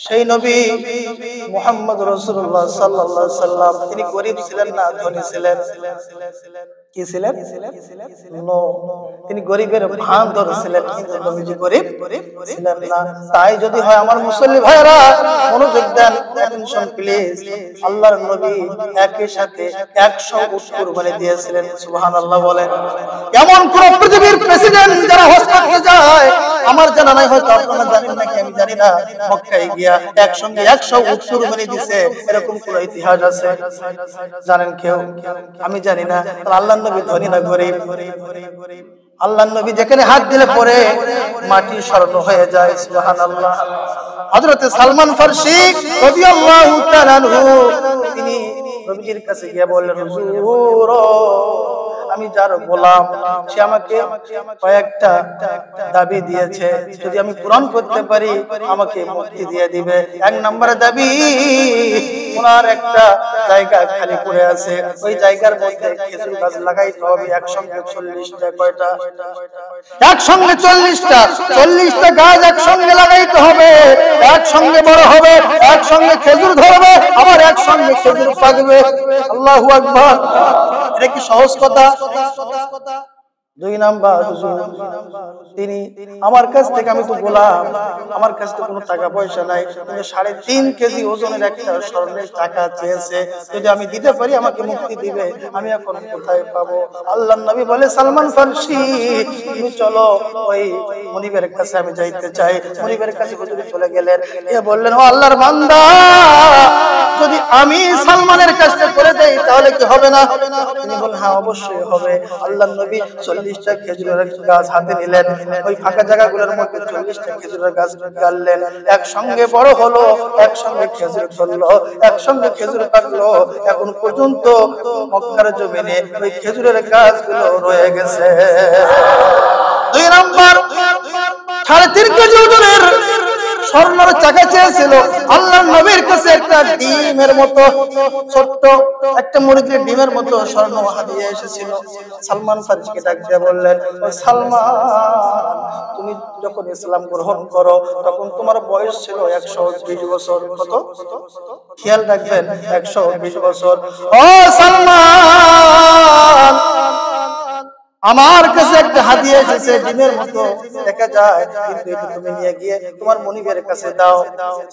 সেই নবী মুহাম্মদ রাসূলুল্লাহ সাল্লাল্লাহু আলাইহি সাল্লাম তিনি গরীব ছিলেন না ধনী ছিলেন? কি ছিলেন? নো, তিনি গরিবের ভান ধরেছিলেন, কিন্তু নবীজি গরিব ছিলেন না। তাই যদি হয় আমার মুসল্লি ভাইরা মনোযোগ দেন, অ্যাটেনশন প্লিজ। আল্লাহর নবী একই সাথে 100 উট কুরবানি দিয়েছিলেন। সুবহানাল্লাহ বলেন। এমন কোন পৃথিবীর প্রেসিডেন্ট যারা হজ করতে যায়, আমার জানা নাই, হয়তো আপনারা জানেন নাকি আমি জানি না, মক্কায় গিয়া একসঙ্গে 100 উট কুরবানি দিয়েছে, এরকম কোন ইতিহাস আছে? জানেন কেউ? আমি জানি না। আল্লাহর নবী ধনী না গরিব? আল্লাহর নবী যেখানে হাত দিলে পরে মাটি স্বর্ণ হয়ে যায়। সুবহানাল্লাহ। হযরত সালমান ফারসি রাদিয়াল্লাহু তাআলা আনহু তিনি নবীজির কাছে গিয়ে বললেন, হুজুর আমি যার গোলাম, সে আমাকে কয়েকটা দাবি দিয়েছে, যদি আমি পূরণ করতে পারি আমাকে মুক্তি দিয়ে দিবে। এক নম্বরে দাবি, ওনার একটা জায়গা খালি পড়ে আছে, ওই জায়গার মধ্যে খেজুর গাছ লাগাইতে হবে একসঙ্গে 40টা। কয়টা? একসঙ্গে 40টা গাছ একসঙ্গে লাগাইতে হবে, একসঙ্গে বড় হবে, একসঙ্গে খেজুর ধরবে, আবার একসঙ্গে খেজুর পাকবে। আল্লাহু আকবার। এটা কি সহজ কথা? দুই নাম্বার, তিনি আমার কাছ থেকে, আমি তো গোলাম, আমার কাছ থেকে কোনো টাকা পয়সা নাই, 3.5 কেজি ওজনের একটা স্বর্ণের টাকা চেয়েছে, যদি আমি দিতে পারি আমাকে মুক্তি দিবে। আমি এখন কোথায় পাবো? আল্লাহর নবী বলে, সালমান ফারসি তুমি চলো, ওই মুনিবের কাছে আমি যাইতে চাই। মুনিবের কাছে হুজুর চলে গেলেন, এ বললেন, ও আল্লাহর বান্দা, যদি আমি সালমানের কাছে করে দেই তাহলে কি হবে না? তিনি বললেন, হ্যাঁ অবশ্যই হবে। আল্লাহর নবী 40টা খেজুরের গাছ হাতে নিলেন, ওই ফাঁকা জায়গাগুলোর মধ্যে 40টা খেজুরের গাছ গাড়লেন, একসঙ্গে বড় হলো, একসঙ্গে খেজুর ধরলো, একসঙ্গে খেজুর কাটলো। এখন পর্যন্ত মক্কার জমিনে ওই খেজুরের গাছগুলো রয়ে গেছে। দুই নাম্বার, 3.5 কেজি ওজনের স্বর্ণের চাকা চেয়েছিল। আল্লাহর নবীর কাছে একটা ডিমের মতো, ছোট্ট একটা মুরগির ডিমের মতো স্বর্ণ হাদিয়া এসেছিল। সালমান ফারসিকে ডাক দিয়ে বললেন, ও সালমান, তুমি যখন ইসলাম গ্রহণ করো তখন তোমার বয়স ছিল 120 বছর। কত? খেয়াল রাখবেন, 120 বছর। ও সালমান, আমার কাছে একটা হাদিয়া এসেছে, ডিমের মতো দেখা যায়, কিন্তু এটা তুমি নিয়ে গিয়ে তোমার মুনিবের কাছে দাও।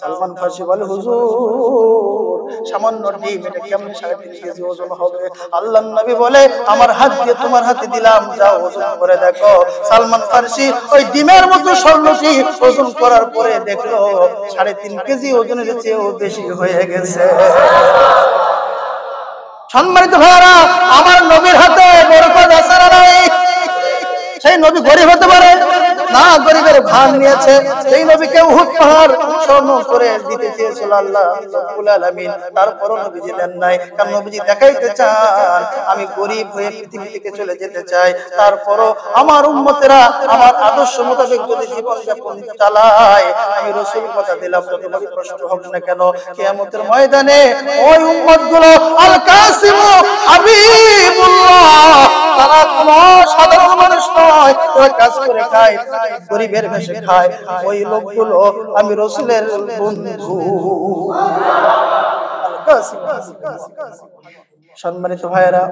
সালমান ফারসি বলে, হুজুর সামান্য ডিম, এটা কেমনে 3.5 কেজি ওজন হবে? আল্লাহর নবী বলে, আমার হাত দিয়ে তোমার হাতে দিলাম, যাও ওজন করে দেখো। সালমান ফারসি ওই ডিমের মতো স্বর্ণটি ওজন করার পরে দেখলো 3.5 কেজি ওজনের চেয়েও বেশি হয়ে গেছে। সম্মানিত ভাইরা, আমার নবীর হাতে বরকত আছে না নাই? সেই নবী গরিব হতে পারে না? গরিবের ভান নিয়েছে। সেই নবীকে উহুদ পাহাড় স্বর্ণ করে দিতে চেয়েছিল আল্লাহ রাব্বুল আলামিন, তারপরও নবীজি দেন নাই। কারণ নবীজি দেখাইতে চান আমি গরিব হয়ে পৃথিবী থেকে চলে যেতে চাই, তারপরও আমার উম্মতেরা আমার আদর্শ মোতাবেক যদি জীবন যাপন চালায়, আমি রাসূল কথা দিলাম, যত বড় কষ্ট হোক না কেন, কিয়ামতের ময়দানে ওই উম্মতগুলো আল কাসিম হাবিবুল্লাহ, তারা কোনো সাধারণ মানুষ নয়, ওরা কাজ করে খায়, গরিবের বেশে খায়, ওই লোকগুলো আমি রাসূলের বন্ধু। সম্মানিত ভাইরা,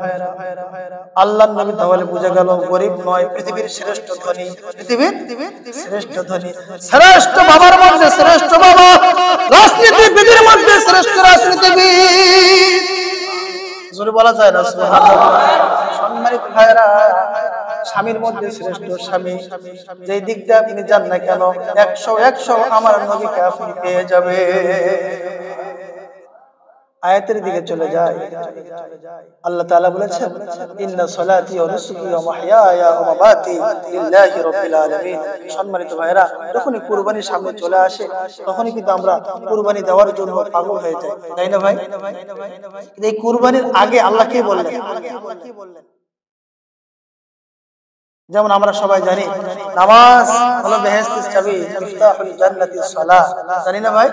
আল্লাহর নবী তাহলে বুঝে গেল গরিব নয়, পৃথিবীর শ্রেষ্ঠ ধনী, পৃথিবীর শ্রেষ্ঠ ধনী, শ্রেষ্ঠ বাবার মধ্যে শ্রেষ্ঠ বাবা, রাজনীতিবিদের মধ্যে শ্রেষ্ঠ রাজনীতিবিদ, জোরে বলা যায় না সুবহানাল্লাহ। সম্মানিত ভাইরা, স্বামীর মধ্যে শ্রেষ্ঠ স্বামী, যেই দিকটা আপনি যান না কেন 100 আমার নবীকে আপনি পেয়ে যাবে। আয়াতের দিকে চলে যায়, আল্লাহ তাআলা বলেছেন, ইন্না সলাতি ওয়া নুসুকি ওয়া মাহইয়ায়া ওয়া মামাতি লিল্লাহি রাব্বিল আলামিন। সম্মানিত ভাইরা, যখনই কুরবানির সামনে চলে আসে তখনই কিন্তু আমরা কুরবানি দেওয়ার জন্য পাগল হয়ে যাই, তাই না ভাই? এই কুরবানির আগে আল্লাহ কি বললেন? যেমন আমরা সবাই জানি নামাজ হলো বেহেশতের চাবি, মিফতাহুল জান্নাতিস সালাহ, জানি না ভাই?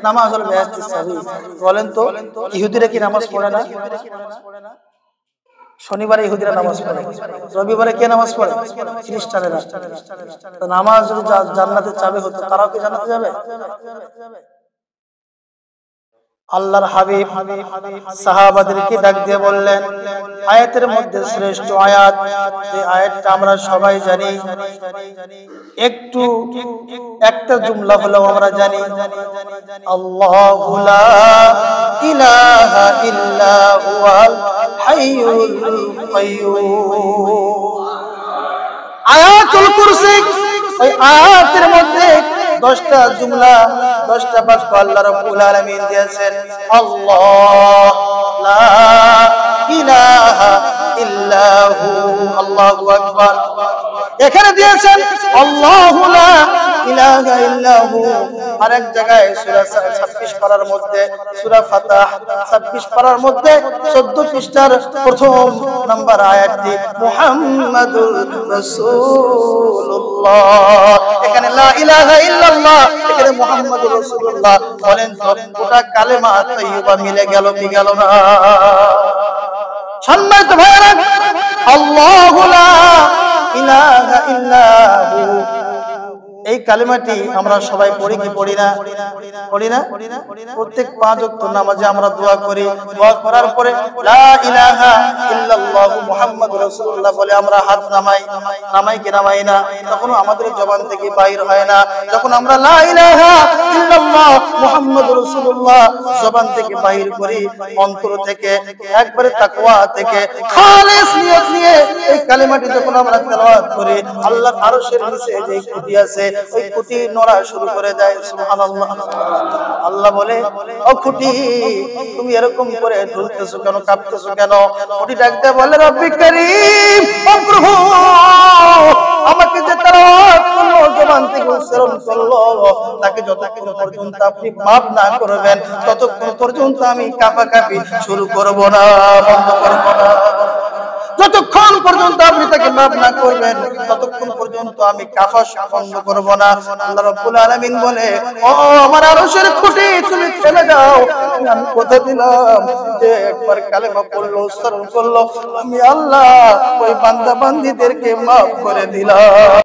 নামাজ হলো বেহেশতের চাবি। বলেন তো, ইহুদিরা কি নামাজ পড়ে না? শনিবারে ইহুদিরা নামাজ পড়ে, রবিবারে কে নামাজ পড়ে? খ্রিস্টানেরা। তো নামাজ যদি জান্নাতের চাবি হতো, তারাও কি জান্নাতে যাবে? আল্লাহর হাবিব সাহাবাদেরকে ডাক দিয়ে বললেন, আয়াতের মধ্যে শ্রেষ্ঠ আয়াত, এই আয়াতটা আমরা সবাই জানি, একটু একটা জুমলা হলেও আমরা জানি, আল্লাহু লা ইলাহা ইল্লা হুয়াল হাইয়ুল কাইয়্যুম। আয়াতুল কুরসি, ওই আয়াতের মধ্যে 10টা জুমলা, 10টা বাক্য আল্লাহ রাব্বুল আলামিন দিয়েছেন। আল্লাহ লা ইলাহা ইল্লাহু, আল্লাহু আকবার। এখানে দিয়েছেন আল্লাহু লা ইলাহা ইল্লাহু। আরেক জায়গায় সূরা 26 পারার মধ্যে, সূরা ফাতহ 26 পারার মধ্যে 14 পৃষ্ঠার প্রথম নাম্বার আয়াতটি মুহাম্মাদুর রাসূলুল্লাহ। এখানে লা ইলাহা ইল্লাল্লাহ, এখানে মুহাম্মাদুর রাসূলুল্লাহ। বলেন তো ওটা কালেমা তাইয়্যিবা মিলে গেল কি গেল না? সম্মানিত ভাইরা, আল্লাহু লা ইলাহা ইল্লাহু, এই কালেমাটি আমরা সবাই পড়ি কি পড়ি না? পড়ি না? প্রত্যেক 5 ওয়াক্ত নামাজে আমরা দোয়া করি। দোয়া করার পরে লা ইলাহা ইল্লাল্লাহু মুহাম্মাদুর রাসূলুল্লাহ বলে আমরা হাত নামাই, নামাই কি নামাই না? তখন আমাদের জবান থেকে বাইর হয় না। যখন আমরা লা ইলাহা ইল্লাল্লাহ মুহাম্মাদুর রাসূলুল্লাহ জবান থেকে বাইর করি, অন্তর থেকে, একবারে তাকওয়া থেকে খালিস নিয়ত নিয়ে এই কালেমাটি যখন আমরা তেলাওয়াত করি, আল্লাহর আরশের নিচে যে খুঁটি আছে, ওই খুঁটি নড়া শুরু করে দেয়। সুবহানাল্লাহ। আল্লাহ বলে, ও খুঁটি, তুমি এরকম করে ঝুলতেছো কেন, কাঁপতেছো কেন? খুঁটি ডাকতে বলে, রব্বি কারীম, ও প্রভু, আমাকে যে তেলাওয়াত করলো, জবান থেকে উচ্চারণ করলো, তাকে যতক্ষণ পর্যন্ত আপনি মাফ না করবেন, ততক্ষণ পর্যন্ত আমি কাঁপাকাঁপি শুরু করব না, বন্ধ করব না। যতক্ষণ পর্যন্ত আপনি তাকে মাফ না করবেন, ততক্ষণ পর্যন্ত আমি কাফা বন্ধ করব না। আল্লাহ রাব্বুল আলামিন বলে, ও আমার আরশের খুঁটি, তুমি থেমে যাও। আমি কথা দিলাম যে একবার কালেমা পড়লো, উচ্চারণ করলো, আমি আল্লাহ ওই বান্দা বান্দীদেরকে মাফ করে দিলাম।